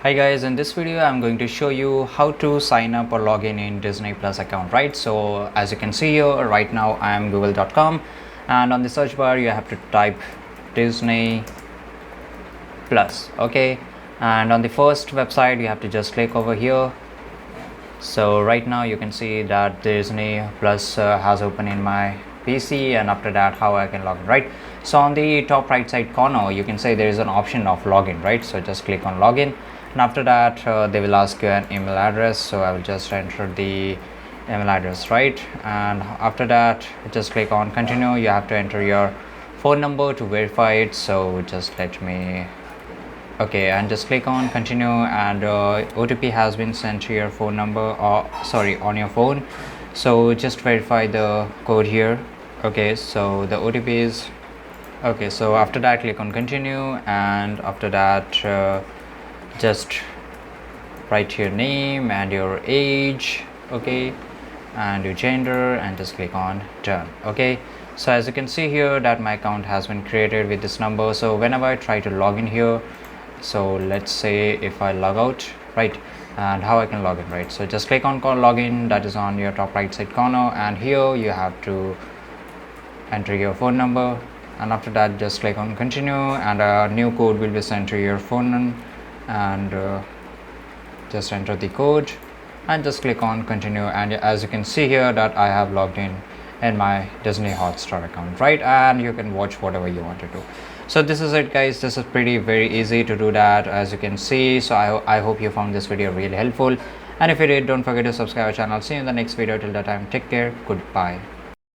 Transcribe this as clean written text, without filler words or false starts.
Hi guys, in this video I'm going to show you how to sign up or log in Disney Plus account, right? So as you can see here, right now I am google.com, and on the search bar you have to type Disney Plus, okay? And on the first website you have to just click over here. So right now you can see that Disney Plus has opened in my PC, and after that how I can log in, right? So on the top right side corner you can say there is an option of login, right? So just click on login, and after that they will ask you an email address. So I will just enter the email address, right? And after that just click on continue. You have to enter your phone number to verify it, so just let me okay, and just click on continue, and OTP has been sent to your phone number, or sorry, on your phone. So just verify the code here. Okay, so the OTP is okay. So after that click on continue, and after that just write your name and your age, okay, and your gender, and just click on done. Okay, so as you can see here that my account has been created with this number. So whenever I try to log in here, so let's say if I log out, right, and how I can log in, right? So just click on call login, that is on your top right side corner, and here you have to enter your phone number, and after that just click on continue, and a new code will be sent to your phone, and just enter the code and just click on continue. And as you can see here that I have logged in my Disney Hotstar account, right? And you can watch whatever you want to do. So this is it guys, this is very easy to do that, as you can see. So I hope you found this video really helpful, and if you did, don't forget to subscribe our channel. See you in the next video. Till that time, take care, goodbye.